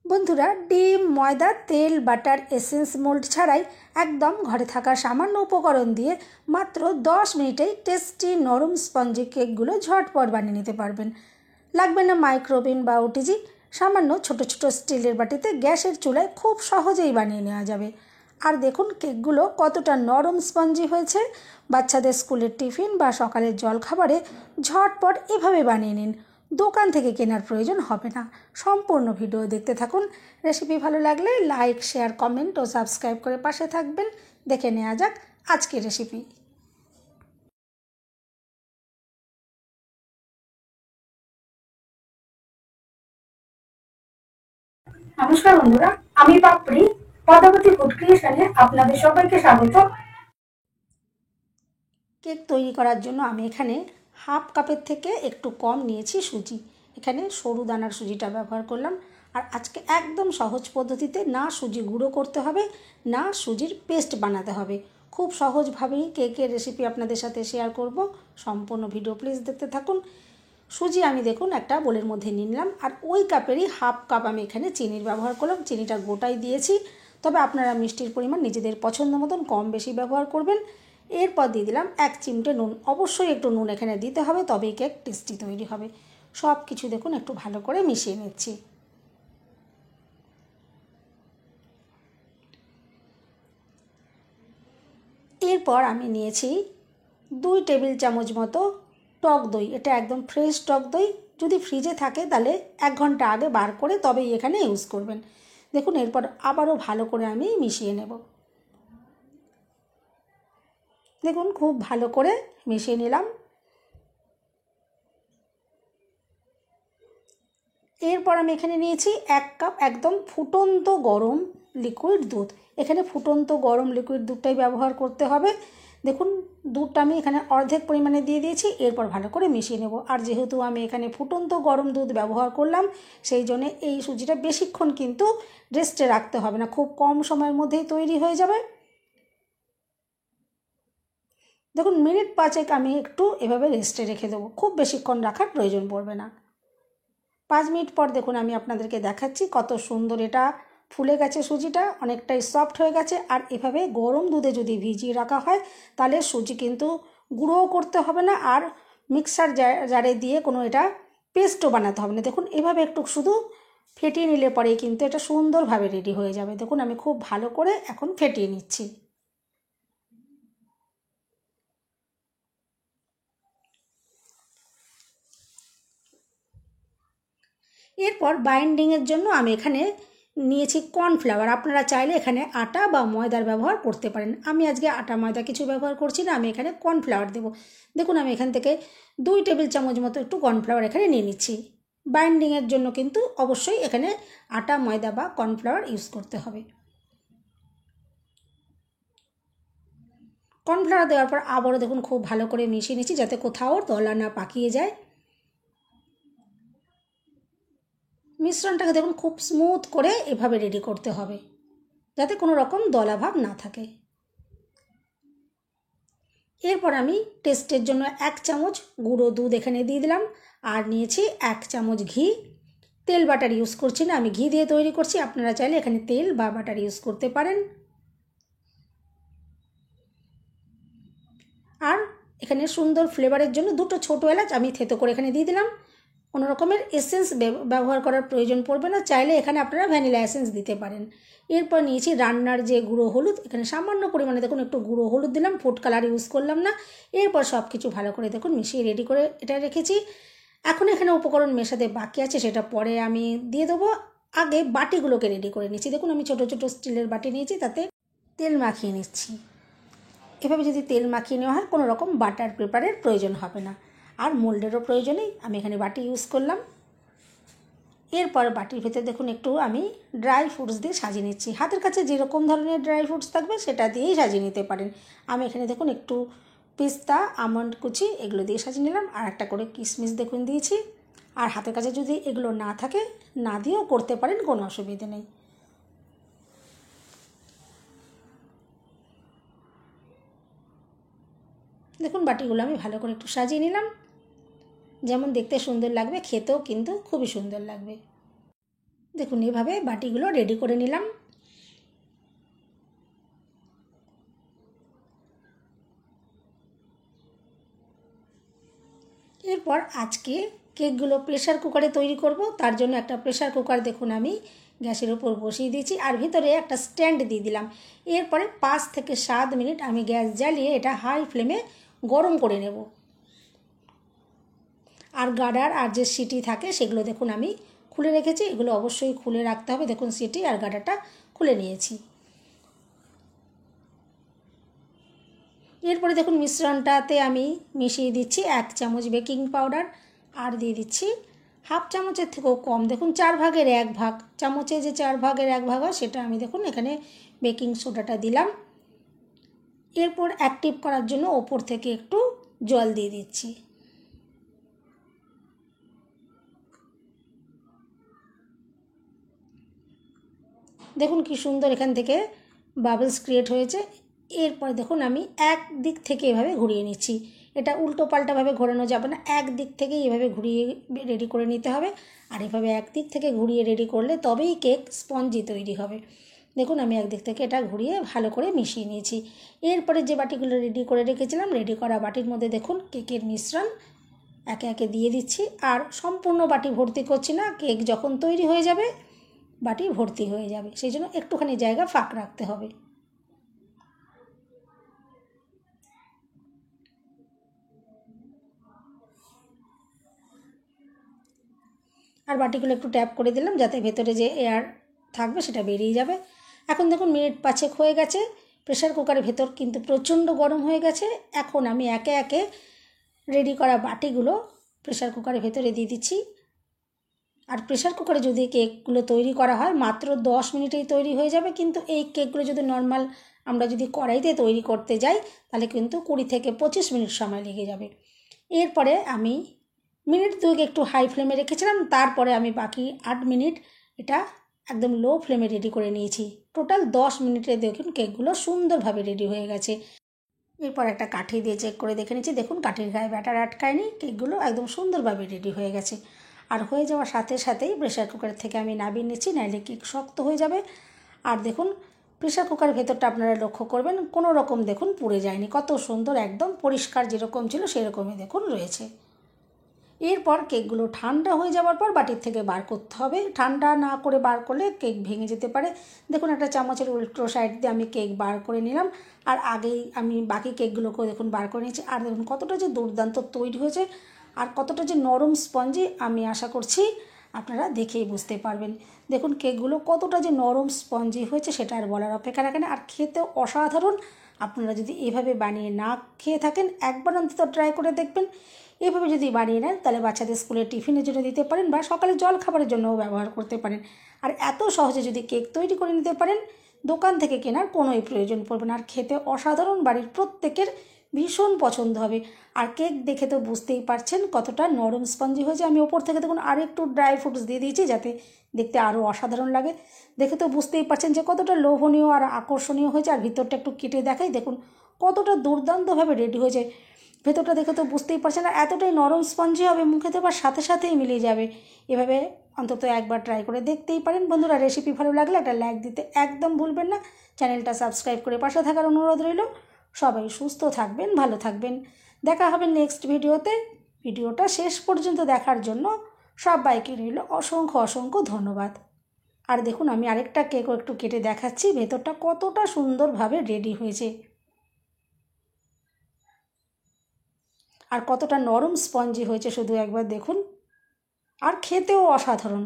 বন্ধুরা, ডিম, ময়দা, তেল, বাটার, এসেন্স, মোল্ড ছাড়াই একদম ঘরে থাকা সামান্য উপকরণ দিয়ে মাত্র 10 মিনিটেই টেস্টি নরম স্পঞ্জি কেকগুলো ঝটপট বানিয়ে নিতে পারবেন। লাগবে না মাইক্রোওভেন বা ওটিজি, সামান্য ছোট ছোট স্টিলের বাটিতে গ্যাসের চুলায় খুব সহজেই বানিয়ে নেওয়া যাবে। আর দেখুন কেকগুলো কতটা নরম স্পঞ্জি হয়েছে। বাচ্চাদের স্কুলের টিফিন বা সকালের জলখাবারে ঝটপট এভাবে বানিয়ে নিন, দোকান থেকে কেনার প্রয়োজন হবে না। সম্পূর্ণ ভিডিও দেখতে থাকুন। রেসিপি ভালো লাগলে লাইক, শেয়ার, কমেন্ট ও সাবস্ক্রাইব করে পাশে থাকবেন। দেখে নেওয়া যাক আজকের রেসিপি। নমস্কার বন্ধুরা, আমি পাপড়ি পদ্মাবতী ফুড ক্রিয়েশনে আপনাদের সবাইকে স্বাগত। কেক তৈরি করার জন্য আমি এখানে হাফ কাপের থেকে একটু কম নিয়েছি সুজি। এখানে সরু দানার সুজিটা ব্যবহার করলাম। আর আজকে একদম সহজ পদ্ধতিতে, না সুজি গুঁড়ো করতে হবে, না সুজির পেস্ট বানাতে হবে। খুব সহজভাবেই কেকের রেসিপি আপনাদের সাথে শেয়ার করব। সম্পূর্ণ ভিডিও প্লিজ দেখতে থাকুন। সুজি আমি দেখুন একটা বোলের মধ্যে নিলাম, আর ওই কাপেরই হাফ কাপ আমি এখানে চিনির ব্যবহার করলাম। চিনিটা গোটাই দিয়েছি, তবে আপনারা মিষ্টির পরিমাণ নিজেদের পছন্দ মতন কম বেশি ব্যবহার করবেন। এরপর দিয়ে দিলাম 1 চিমটে নুন। অবশ্যই একটু নুন এখানে দিতে হবে, তবেই কেক টেস্টি তৈরি হবে। সব কিছু দেখুন একটু ভালো করে মিশিয়ে নিচ্ছি। এরপর আমি নিয়েছি 2 টেবিল চামচ মতো টক দই। এটা একদম ফ্রেশ টক দই। যদি ফ্রিজে থাকে তাহলে 1 ঘন্টা আগে বার করে তবেই এখানে ইউজ করবেন। দেখুন এরপর আবারও ভালো করে আমি মিশিয়ে নেব। দেখুন খুব ভালো করে মিশিয়ে নিলাম। এরপর আমি এখানে নিয়েছি 1 কাপ একদম ফুটন্ত গরম লিকুইড দুধ। এখানে ফুটন্ত গরম লিকুইড দুধটাই ব্যবহার করতে হবে। দেখুন দুধটা আমি এখানে অর্ধেক পরিমাণে দিয়ে দিয়েছি। এরপর ভালো করে মিশিয়ে নেব। আর যেহেতু আমি এখানে ফুটন্ত গরম দুধ ব্যবহার করলাম, সেই জন্যে এই সুজিটা বেশিক্ষণ কিন্তু রেস্টে রাখতে হবে না, খুব কম সময়ের মধ্যেই তৈরি হয়ে যাবে। দেখুন মিনিট 5 আমি একটু এভাবে রেস্টে রেখে দেবো, খুব বেশিক্ষণ রাখার প্রয়োজন পড়বে না। 5 মিনিট পর দেখুন আমি আপনাদেরকে দেখাচ্ছি কত সুন্দর এটা ফুলে গেছে। সুজিটা অনেকটাই সফট হয়ে গেছে। আর এভাবে গরম দুধে যদি ভিজিয়ে রাখা হয় তাহলে সুজি কিন্তু গুঁড়োও করতে হবে না, আর মিক্সার জারে দিয়ে কোনো এটা পেস্টও বানাতে হবে না। দেখুন এভাবে একটু শুধু ফেটিয়ে নিলে পরেই কিন্তু এটা সুন্দরভাবে রেডি হয়ে যাবে। দেখুন আমি খুব ভালো করে এখন ফেটিয়ে নিচ্ছি। এরপর বাইন্ডিংয়ের জন্য আমি এখানে নিয়েছি কর্নফ্লাওয়ার। আপনারা চাইলে এখানে আটা বা ময়দার ব্যবহার করতে পারেন। আমি আজকে আটা ময়দা কিছু ব্যবহার করছি না, আমি এখানে কর্নফ্লাওয়ার দেবো। দেখুন আমি এখান থেকে 2 টেবিল চামচ মতো একটু কর্নফ্লাওয়ার এখানে নিয়ে নিচ্ছি। বাইন্ডিংয়ের জন্য কিন্তু অবশ্যই এখানে আটা, ময়দা বা কর্নফ্লাওয়ার ইউজ করতে হবে। কর্নফ্লাওয়ার দেওয়ার পর আবারও দেখুন খুব ভালো করে মিশিয়ে নিচ্ছি, যাতে কোথাও দলা না পাকিয়ে যায়। মিশ্রণটাকে দেখুন খুব স্মুথ করে এভাবে রেডি করতে হবে, যাতে কোনো রকম দলাভাব না থাকে। এরপর আমি টেস্টের জন্য 1 চামচ গুঁড়ো দুধ এখানে দিয়ে দিলাম, আর নিয়েছি 1 চামচ ঘি। তেল বাটার ইউজ করছি না, আমি ঘি দিয়ে তৈরি করছি। আপনারা চাইলে এখানে তেল বা বাটার ইউজ করতে পারেন। আর এখানে সুন্দর ফ্লেভারের জন্য 2টো ছোটো এলাচ আমি থেতো করে এখানে দিয়ে দিলাম। কোনো রকমের এসেন্স ব্যবহার করার প্রয়োজন পড়বে না, চাইলে এখানে আপনারা ভ্যানিলা এসেন্স দিতে পারেন। এরপর নিয়েছি রান্নার যে গুঁড়ো হলুদ। এখানে সামান্য পরিমাণে দেখুন একটু গুঁড়ো হলুদ দিলাম, ফুড কালার ইউজ করলাম না। এরপর সব কিছু ভালো করে দেখুন মিশিয়ে রেডি করে এটা রেখেছি। এখন এখানে উপকরণ মেশাতে বাকি আছে, সেটা পরে আমি দিয়ে দেবো। আগে বাটিগুলোকে রেডি করে নিচ্ছি। দেখুন আমি ছোটো ছোটো স্টিলের বাটি নিয়েছি, তাতে তেল মাখিয়ে নিচ্ছি। এভাবে যদি তেল মাখিয়ে নেওয়া হয় কোনো রকম বাটার পেপারের প্রয়োজন হবে না, আর মোল্ডেরও প্রয়োজন নেই। আমি এখানে বাটি ইউজ করলাম। এরপর বাটির ভেতরে দেখুন একটু আমি ড্রাই ফ্রুটস দিয়ে সাজিয়ে নিচ্ছি। হাতের কাছে যেরকম ধরনের ড্রাই ফ্রুটস থাকবে সেটা দিয়েই সাজিয়ে নিতে পারেন। আমি এখানে দেখুন একটু পিস্তা, আমন্ড কুচি এগুলো দিয়ে সাজিয়ে নিলাম, আর একটা করে কিশমিশ দেখুন দিয়েছি। আর হাতের কাছে যদি এগুলো না থাকে, না দিয়েও করতে পারেন, কোনো অসুবিধে নেই। দেখুন বাটিগুলো আমি ভালো করে একটু সাজিয়ে নিলাম। যেমন দেখতে সুন্দর লাগবে, খেতেও কিন্তু খুবই সুন্দর লাগবে। দেখুন এভাবে বাটিগুলো রেডি করে নিলাম। এরপর আজকে কেকগুলো প্রেশার কুকারে তৈরি করব। তার জন্য একটা প্রেশার কুকার দেখুন আমি গ্যাসের উপর বসিয়ে দিয়েছি, আর ভিতরে একটা স্ট্যান্ড দিয়ে দিলাম। এরপরে 5 থেকে 7 মিনিট আমি গ্যাস জ্বালিয়ে এটা হাই ফ্লেমে গরম করে নেব। আর গার্ডার আর যে সিটি থাকে সেগুলো দেখুন আমি খুলে রেখেছি, এগুলো অবশ্যই খুলে রাখতে হবে। দেখুন সিটি আর গার্ডারটা খুলে নিয়েছি। এরপরে দেখুন মিশ্রণটাতে আমি মিশিয়ে দিচ্ছি 1 চামচ বেকিং পাউডার, আর দিয়ে দিচ্ছি হাফ চামচের থেকেও কম, দেখুন 4 ভাগের 1 ভাগ, চামচে যে 4 ভাগের 1 ভাগ হয় সেটা আমি দেখুন এখানে বেকিং সোডাটা দিলাম। এরপর অ্যাক্টিভ করার জন্য ওপর থেকে একটু জল দিয়ে দিচ্ছি। দেখুন কি সুন্দর এখান থেকে বাবলস ক্রিয়েট হয়েছে। এরপরে দেখুন আমি এক দিক থেকে এভাবে ঘুরিয়ে নিচ্ছি, এটা উল্টো পাল্টাভাবে ঘোরানো যাবে না, এক দিক থেকে এভাবে ঘুরিয়ে রেডি করে নিতে হবে। আর এভাবে এক দিক থেকে ঘুরিয়ে রেডি করলে তবেই কেক স্পঞ্জি তৈরি হবে। দেখুন আমি একদিক থেকে এটা ঘুরিয়ে ভালো করে মিশিয়ে নিয়েছি। এরপরে যে বাটিগুলো রেডি করে রেখেছিলাম, রেডি করা বাটির মধ্যে দেখুন কেকের মিশ্রণ একে একে দিয়ে দিচ্ছি। আর সম্পূর্ণ বাটি ভর্তি করছি না, কেক যখন তৈরি হয়ে যাবে বাটি ভর্তি হয়ে যাবে, সেই জন্য একটুখানি জায়গা ফাঁক রাখতে হবে। আর বাটিগুলো একটু ট্যাপ করে দিলাম যাতে ভেতরে যে এয়ার থাকবে সেটা বেরিয়ে যাবে। এখন দেখুন মিনিট 5 হয়ে গেছে, প্রেশার কুকারের ভেতর কিন্তু প্রচণ্ড গরম হয়ে গেছে। এখন আমি একে একে রেডি করা বাটিগুলো প্রেশার কুকারের ভেতরে দিয়ে দিচ্ছি। আর প্রেশার কুকারে যদি কেকগুলো তৈরি করা হয় মাত্র 10 মিনিটেই তৈরি হয়ে যাবে, কিন্তু এই কেকগুলো যদি নর্মাল আমরা যদি কড়াইতে তৈরি করতে যাই তাহলে কিন্তু 20 থেকে 25 মিনিট সময় লেগে যাবে। এরপরে আমি মিনিট 2 একটু হাই ফ্লেমে রেখেছিলাম, তারপরে আমি বাকি 8 মিনিট এটা একদম লো ফ্লেমে রেডি করে নিয়েছি। টোটাল 10 মিনিটে দেখুন কেকগুলো সুন্দরভাবে রেডি হয়ে গেছে। এরপর একটা কাঠি দিয়ে চেক করে দেখে নিচ্ছি, দেখুন কাঠির গায়ে ব্যাটার আটকায়নি, কেকগুলো একদম সুন্দরভাবে রেডি হয়ে গেছে। আর হয়ে যাওয়ার সাথে সাথেই প্রেশার কুকার থেকে আমি নামিয়ে নিচ্ছি, নাইলে কেক শক্ত হয়ে যাবে। আর দেখুন প্রেশার কুকারের ভেতরটা আপনারা লক্ষ্য করবেন কোনো রকম দেখুন পুড়ে যায়নি, কত সুন্দর একদম পরিষ্কার যেরকম ছিল সেরকমই দেখুন রয়েছে। এরপর কেকগুলো ঠান্ডা হয়ে যাওয়ার পর বাটির থেকে বার করতে হবে, ঠান্ডা না করে বার করলে কেক ভেঙে যেতে পারে। দেখুন একটা চামচের উল্টো সাইড দিয়ে আমি কেক বার করে নিলাম, আর আগেই আমি বাকি কেকগুলোকেও দেখুন বার করে নিয়েছি। আর দেখুন কতটা যে দুর্দান্ত তৈরি হয়েছে আর কতটা যে নরম স্পঞ্জি, আমি আশা করছি আপনারা দেখেই বুঝতে পারবেন। দেখুন কেকগুলো কতটা যে নরম স্পঞ্জি হয়েছে সেটা আর বলার অপেক্ষা রাখে না, আর খেতেও অসাধারণ। আপনারা যদি এভাবে বানিয়ে না খেয়ে থাকেন একবার অন্তত ট্রাই করে দেখবেন। এভাবে যদি বানিয়ে নেন তাহলে বাচ্চাদের স্কুলের টিফিনের জন্য দিতে পারেন বা সকালে জল খাবারের জন্যও ব্যবহার করতে পারেন। আর এত সহজে যদি কেক তৈরি করে নিতে পারেন দোকান থেকে কেনার কোনোই প্রয়োজন পড়বে না, আর খেতে অসাধারণ, বাড়ির প্রত্যেকের ভীষণ পছন্দ হবে। আর কেক দেখে তো বুঝতেই পারছেন কতটা নরম স্পঞ্জি হয়েছে। আমি ওপর থেকে দেখুন আরও একটু ড্রাই ফ্রুটস দিয়ে দিয়েছি যাতে দেখতে আরও অসাধারণ লাগে। দেখে তো বুঝতেই পারছেন যে কতটা লোভনীয় আর আকর্ষণীয় হয়েছে। আর ভিতরটা একটু কেটে দেখাই, দেখুন কতটা দুর্দান্তভাবে রেডি হয়েছে। ভেতরটা দেখে তো বুঝতেই পারছেন, আর এতটাই নরম স্পঞ্জি হবে মুখে দেওয়ার সাথে সাথেই মিলিয়ে যাবে। এভাবে অন্তত একবার ট্রাই করে দেখতেই পারেন। বন্ধুরা রেসিপি ভালো লাগলে একটা লাইক দিতে একদম ভুলবেন না, চ্যানেলটা সাবস্ক্রাইব করে পাশে থাকার অনুরোধ রইল। সবাই সুস্থ থাকবেন, ভালো থাকবেন, দেখা হবে নেক্সট ভিডিওতে। ভিডিওটা শেষ পর্যন্ত দেখার জন্য সবাইকে রইল অসংখ্য অসংখ্য ধন্যবাদ। আর দেখুন আমি আরেকটা কেকও একটু কেটে দেখাচ্ছি, ভেতরটা কতটা সুন্দরভাবে রেডি হয়েছে আর কতটা নরম স্পঞ্জি হয়েছে শুধু একবার দেখুন, আর খেতেও অসাধারণ।